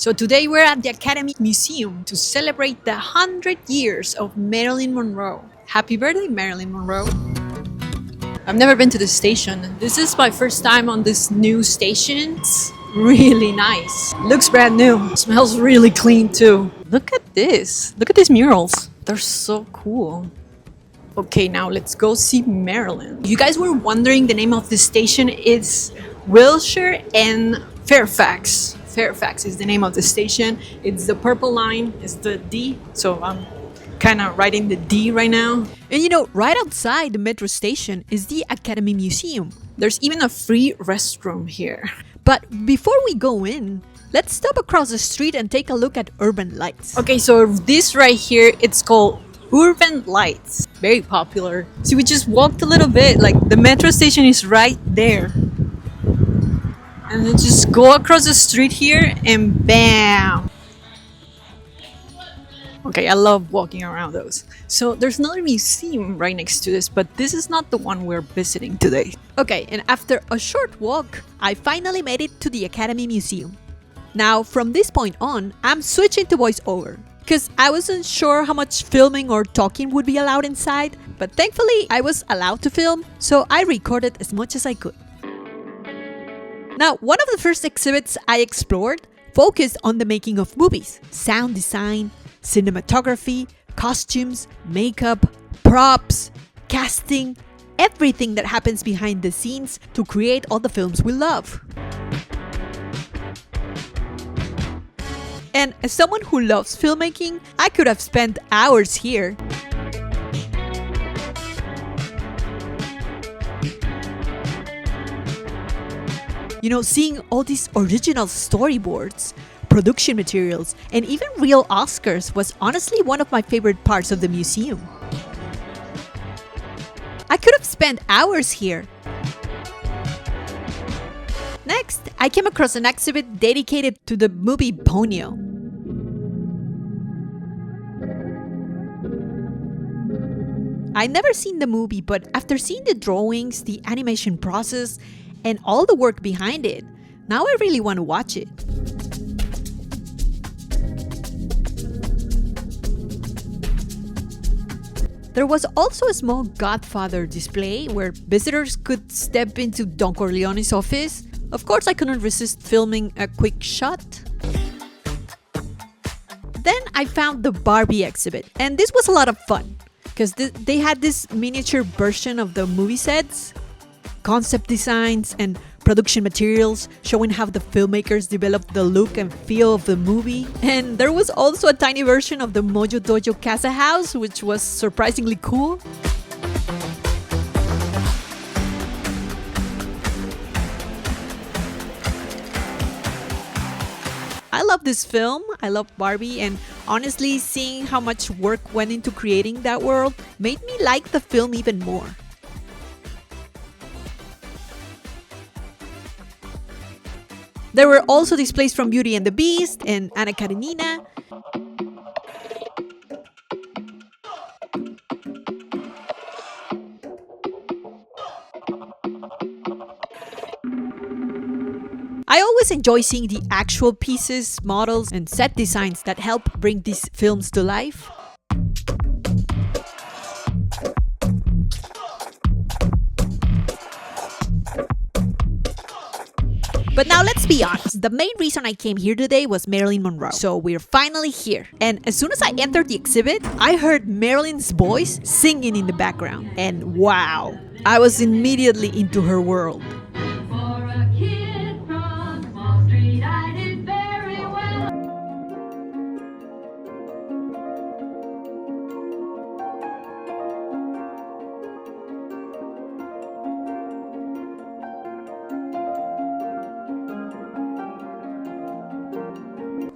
So today we're at the Academy Museum to celebrate the 100 years of Marilyn Monroe. Happy birthday, Marilyn Monroe. I've never been to this station. This is my first time on this new station. It's really nice. Looks brand new. Smells really clean too. Look at this. Look at these murals. They're so cool. Okay, now let's go see Marilyn. If you guys were wondering, the name of this station is Wilshire and Fairfax. Fairfax is the name of the station. It's the purple line. It's the D. So I'm kind of writing the D right now. And you know, right outside the metro station is the Academy Museum. There's even a free restroom here. But before we go in, let's stop across the street and take a look at Urban Lights. Okay, so this right here, it's called Urban Lights. Very popular. See, we just walked a little bit, like the metro station is right there. And then just go across the street here and bam! Okay, I love walking around those. So there's another museum right next to this, but this is not the one we're visiting today. Okay, and after a short walk, I finally made it to the Academy Museum. Now, from this point on, I'm switching to voiceover, because I wasn't sure how much filming or talking would be allowed inside, but thankfully I was allowed to film, so I recorded as much as I could. Now, one of the first exhibits I explored focused on the making of movies, sound design, cinematography, costumes, makeup, props, casting, everything that happens behind the scenes to create all the films we love. And as someone who loves filmmaking, I could have spent hours here. You know, seeing all these original storyboards, production materials, and even real Oscars was honestly one of my favorite parts of the museum. I could have spent hours here. Next, I came across an exhibit dedicated to the movie Ponyo. I'd never seen the movie, but after seeing the drawings, the animation process, and all the work behind it, now I really want to watch it. There was also a small Godfather display where visitors could step into Don Corleone's office. Of course, I couldn't resist filming a quick shot. Then I found the Barbie exhibit, and this was a lot of fun because they had this miniature version of the movie sets, concept designs, and production materials showing how the filmmakers developed the look and feel of the movie. And there was also a tiny version of the Mojo Dojo Casa House, which was surprisingly cool. I love this film, I love Barbie, and honestly, seeing how much work went into creating that world made me like the film even more. There were also displays from Beauty and the Beast and Anna Karenina. I always enjoy seeing the actual pieces, models, and set designs that help bring these films to life. But now let's be honest, the main reason I came here today was Marilyn Monroe. So we're finally here. And as soon as I entered the exhibit, I heard Marilyn's voice singing in the background. And wow, I was immediately into her world.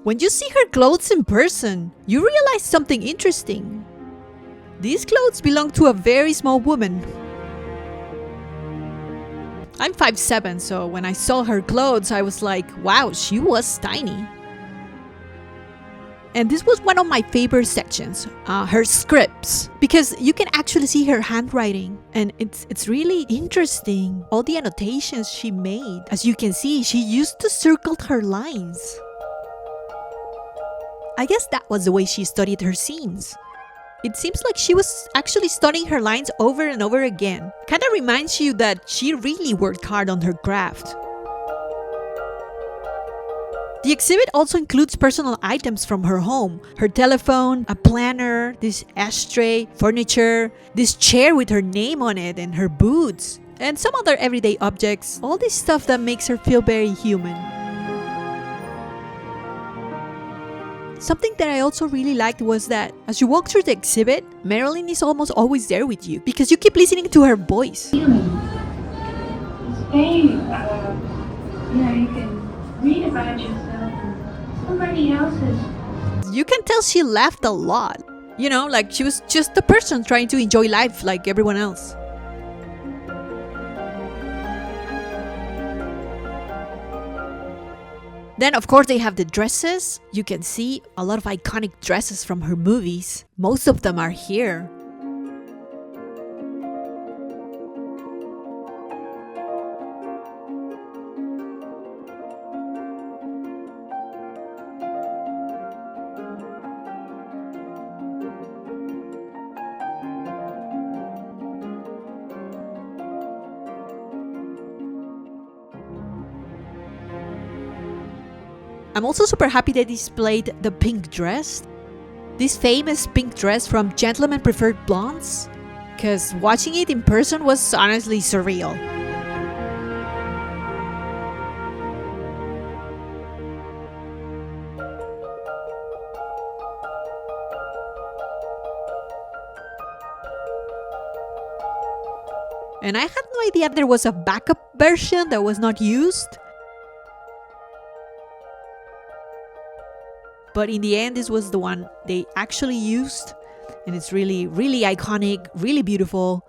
When you see her clothes in person, you realize something interesting. These clothes belong to a very small woman. I'm 5'7", so when I saw her clothes, I was like, wow, she was tiny. And this was one of my favorite sections, her scripts, because you can actually see her handwriting, and it's really interesting, all the annotations she made. As you can see, she used to circle her lines. I guess that was the way she studied her scenes. It seems like she was actually studying her lines over and over again. Kinda reminds you that she really worked hard on her craft. The exhibit also includes personal items from her home. Her telephone, a planner, this ashtray, furniture, this chair with her name on it, and her boots, and some other everyday objects. All this stuff that makes her feel very human. Something that I also really liked was that as you walk through the exhibit, Marilyn is almost always there with you because you keep listening to her voice. Feelings. It's very, you can read about yourself and somebody else's. You can tell she laughed a lot. Like she was just a person trying to enjoy life like everyone else. Then, of course, they have the dresses. You can see a lot of iconic dresses from her movies. Most of them are here. I'm also super happy they displayed the pink dress. This famous pink dress from Gentlemen Preferred Blondes. Because watching it in person was honestly surreal. And I had no idea there was a backup version that was not used. But in the end, this was the one they actually used. And it's really, really iconic, really beautiful.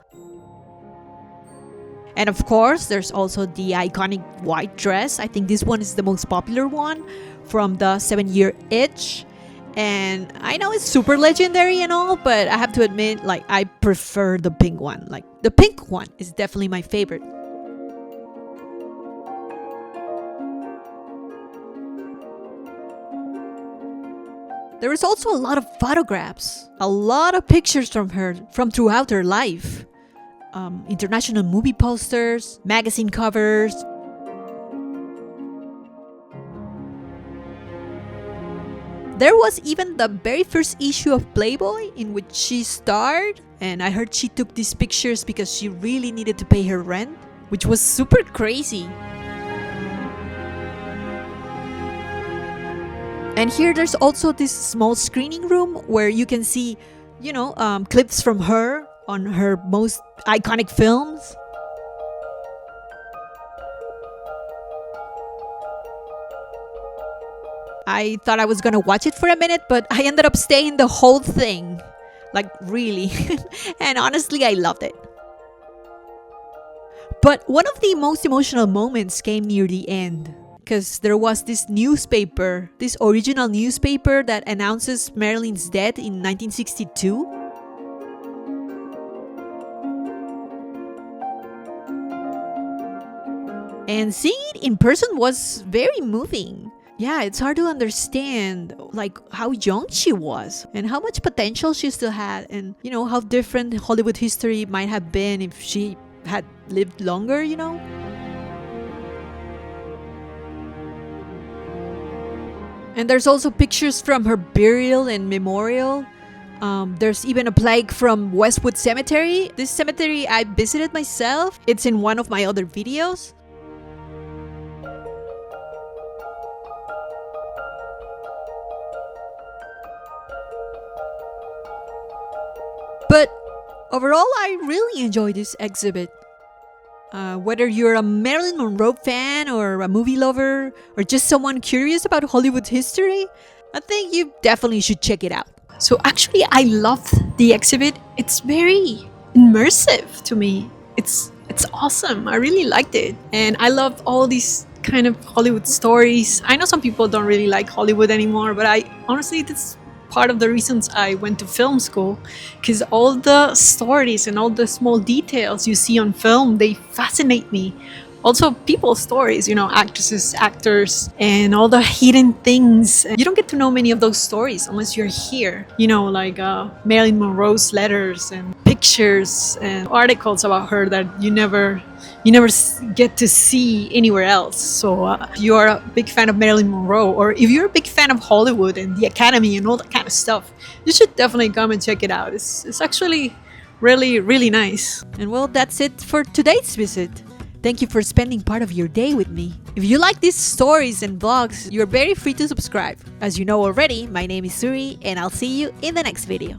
And of course, there's also the iconic white dress. I think this one is the most popular one from the 7-Year Itch. And I know it's super legendary and all, but I have to admit, I prefer the pink one. The pink one is definitely my favorite. There is also a lot of photographs, a lot of pictures from her from throughout her life. International movie posters, magazine covers. There was even the very first issue of Playboy in which she starred, and I heard she took these pictures because she really needed to pay her rent, which was super crazy. And here there's also this small screening room where you can see, clips from her on her most iconic films. I thought I was gonna watch it for a minute, but I ended up staying the whole thing. Really. And honestly, I loved it. But one of the most emotional moments came near the end. Because there was this newspaper, this original newspaper that announces Marilyn's death in 1962. And seeing it in person was very moving. Yeah, it's hard to understand how young she was and how much potential she still had, and how different Hollywood history might have been if she had lived longer, And there's also pictures from her burial and memorial. There's even a plaque from Westwood Cemetery. This cemetery I visited myself. It's in one of my other videos. But overall, I really enjoyed this exhibit. Whether you're a Marilyn Monroe fan or a movie lover or just someone curious about Hollywood history, I think you definitely should check it out. So actually, I loved the exhibit. It's very immersive to me. It's awesome. I really liked it. And I love all these kind of Hollywood stories. I know some people don't really like Hollywood anymore, but I honestly, that's part of the reasons I went to film school, because all the stories and all the small details you see on film, they fascinate me. Also people's stories, actresses, actors, and all the hidden things. You don't get to know many of those stories unless you're here, like Marilyn Monroe's letters and pictures and articles about her that you never get to see anywhere else. So if you're a big fan of Marilyn Monroe, or if you're a big fan of Hollywood and the Academy and all that kind of stuff, you should definitely come and check it out. It's actually really, really nice. And well, that's it for today's visit. Thank you for spending part of your day with me. If you like these stories and vlogs, you're very free to subscribe. As you know already, my name is Suri, and I'll see you in the next video.